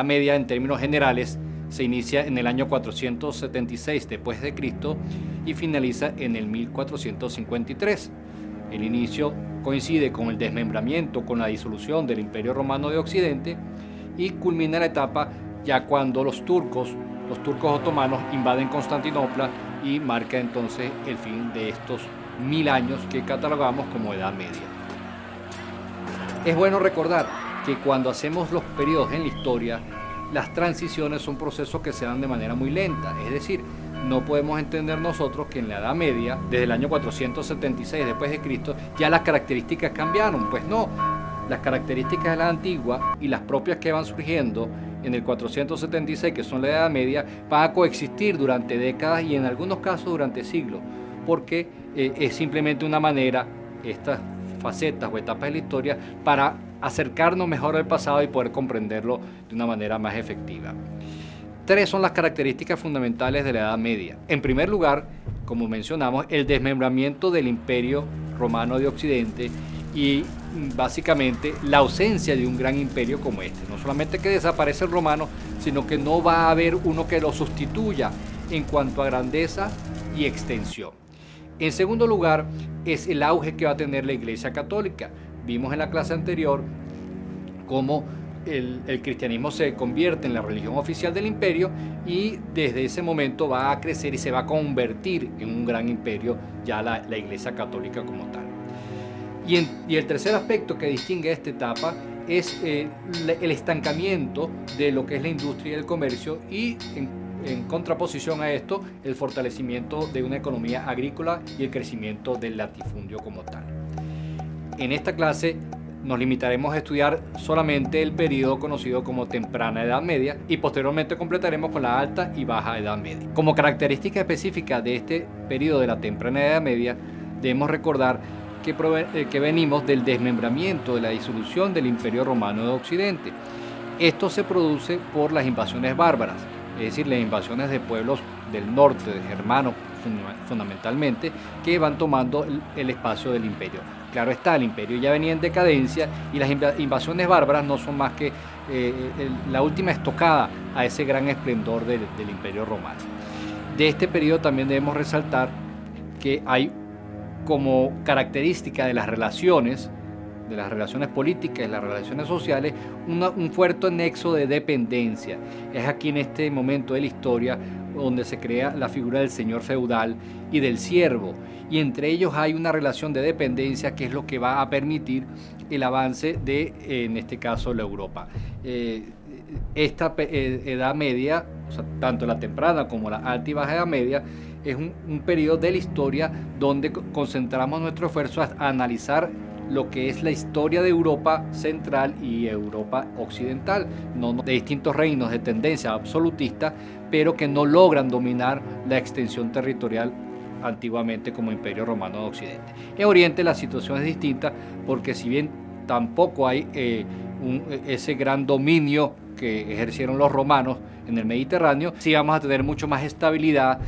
Edad Media en términos generales se inicia en el año 476 después de Cristo y finaliza en el 1453. El inicio coincide con el desmembramiento, con la disolución del Imperio Romano de Occidente y culmina la etapa ya cuando los turcos otomanos invaden Constantinopla y marca entonces el fin de estos 1000 años que catalogamos como Edad Media. Es bueno recordar que cuando hacemos los periodos en la historia, las transiciones son procesos que se dan de manera muy lenta, es decir, no podemos entender nosotros que en la Edad Media, desde el año 476 después de Cristo, ya las características cambiaron. Pues no, las características de la antigua y las propias que van surgiendo en el 476, que son la Edad Media, van a coexistir durante décadas y en algunos casos durante siglos, porque es simplemente una manera, estas facetas o etapas de la historia, para acercarnos mejor al pasado y poder comprenderlo de una manera más efectiva. 3 son las características fundamentales de la Edad Media. En primer lugar, como mencionamos, el desmembramiento del Imperio Romano de Occidente y básicamente la ausencia de un gran imperio como este. No solamente que desaparece el romano, sino que no va a haber uno que lo sustituya en cuanto a grandeza y extensión. En segundo lugar, es el auge que va a tener la Iglesia Católica. Vimos en la clase anterior cómo el cristianismo se convierte en la religión oficial del imperio y desde ese momento va a crecer y se va a convertir en un gran imperio ya la Iglesia Católica como tal. Y el tercer aspecto que distingue esta etapa es el estancamiento de lo que es la industria y el comercio y en contraposición a esto el fortalecimiento de una economía agrícola y el crecimiento del latifundio como tal. En esta clase nos limitaremos a estudiar solamente el periodo conocido como temprana Edad Media y posteriormente completaremos con la alta y baja Edad Media. Como característica específica de este periodo de la temprana Edad Media, debemos recordar que venimos del desmembramiento, de la disolución del Imperio Romano de Occidente. Esto se produce por las invasiones bárbaras, es decir, las invasiones de pueblos del norte, de germanos fundamentalmente, que van tomando el espacio del imperio. Claro está, el imperio ya venía en decadencia y las invasiones bárbaras no son más que la última estocada a ese gran esplendor del imperio romano. De este periodo también debemos resaltar que hay como característica de las relaciones políticas y las relaciones sociales, un fuerte nexo de dependencia. Es aquí en este momento de la historia donde se crea la figura del señor feudal y del siervo, y entre ellos hay una relación de dependencia que es lo que va a permitir el avance de, en este caso, la Europa. Esta Edad Media, o sea, tanto la temprana como la alta y baja Edad Media, es un periodo de la historia donde concentramos nuestro esfuerzo a analizar lo que es la historia de Europa central y Europa occidental, de distintos reinos de tendencia absolutista, pero que no logran dominar la extensión territorial antiguamente como Imperio Romano de Occidente. En Oriente la situación es distinta porque si bien tampoco hay ese gran dominio que ejercieron los romanos en el Mediterráneo, sí vamos a tener mucho más estabilidad,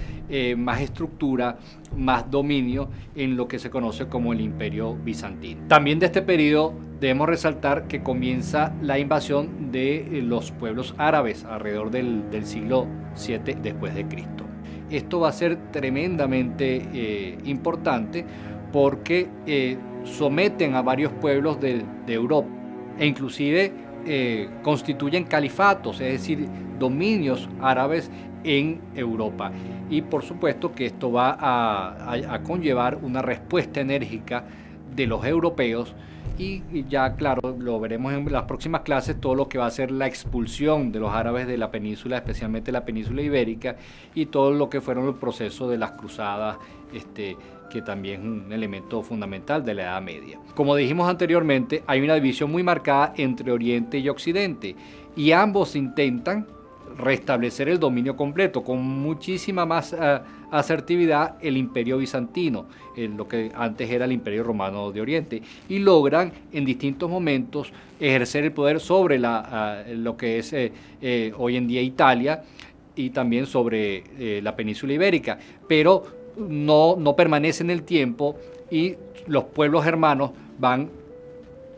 más estructura, más dominio en lo que se conoce como el Imperio Bizantino. También de este periodo debemos resaltar que comienza la invasión de los pueblos árabes alrededor del siglo VII después de Cristo. Esto va a ser tremendamente importante porque someten a varios pueblos de Europa e inclusive constituyen califatos, es decir, dominios árabes en Europa. Y por supuesto que esto va a conllevar una respuesta enérgica de los europeos y ya claro, lo veremos en las próximas clases, todo lo que va a ser la expulsión de los árabes de la península, especialmente la península ibérica, y todo lo que fueron el proceso de las cruzadas, que también es un elemento fundamental de la Edad Media. Como dijimos anteriormente, hay una división muy marcada entre Oriente y Occidente, y ambos intentan restablecer el dominio completo, con muchísima más asertividad el Imperio Bizantino, lo que antes era el Imperio Romano de Oriente, y logran en distintos momentos ejercer el poder sobre lo que es hoy en día Italia y también sobre la península ibérica, pero no permanece en el tiempo y los pueblos germanos van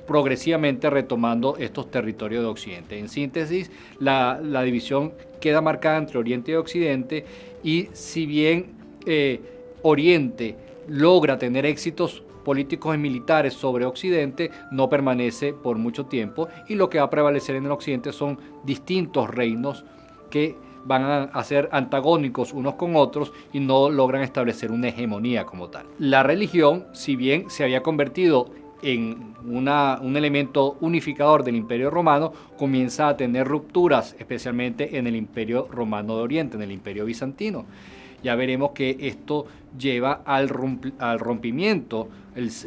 progresivamente retomando estos territorios de Occidente. En síntesis, la división queda marcada entre Oriente y Occidente, y si bien Oriente logra tener éxitos políticos y militares sobre Occidente, no permanece por mucho tiempo, y lo que va a prevalecer en el Occidente son distintos reinos que van a ser antagónicos unos con otros y no logran establecer una hegemonía como tal. La religión, si bien se había convertido en un elemento unificador del Imperio Romano, comienza a tener rupturas, especialmente en el Imperio Romano de Oriente, en el Imperio Bizantino. Ya veremos que esto lleva al rompimiento,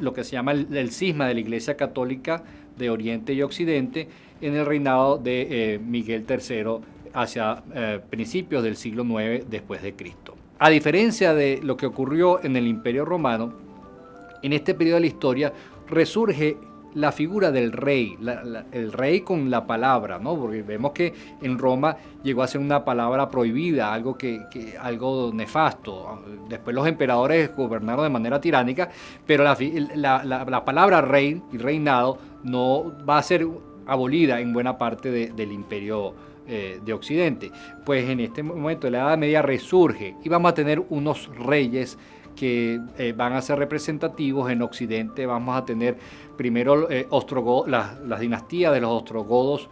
lo que se llama el cisma de la Iglesia Católica de Oriente y Occidente, en el reinado de Miguel III hacia principios del siglo IX después de Cristo. A diferencia de lo que ocurrió en el Imperio Romano, en este periodo de la historia resurge la figura del rey, el rey con la palabra, ¿no? Porque vemos que en Roma llegó a ser una palabra prohibida, algo nefasto. Después los emperadores gobernaron de manera tiránica, pero la palabra rey y reinado no va a ser abolida en buena parte del imperio de Occidente. Pues en este momento la Edad Media resurge y vamos a tener unos reyes que van a ser representativos. En Occidente vamos a tener primero las dinastías de los ostrogodos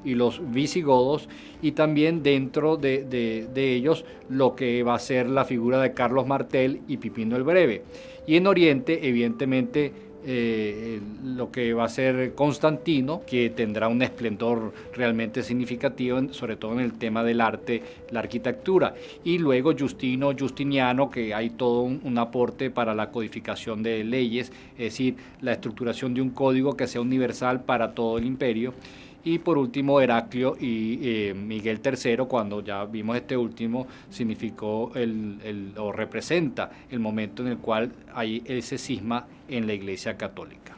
y los visigodos, y también dentro de ellos lo que va a ser la figura de Carlos Martel y Pipino el Breve. Y en Oriente, evidentemente, lo que va a ser Constantino, que tendrá un esplendor realmente significativo, sobre todo en el tema del arte, la arquitectura, y luego Justiniano, que hay todo un aporte para la codificación de leyes, es decir, la estructuración de un código que sea universal para todo el imperio. Y por último, Heraclio y Miguel III, cuando ya vimos este último, significó o representa el momento en el cual hay ese cisma en la Iglesia Católica.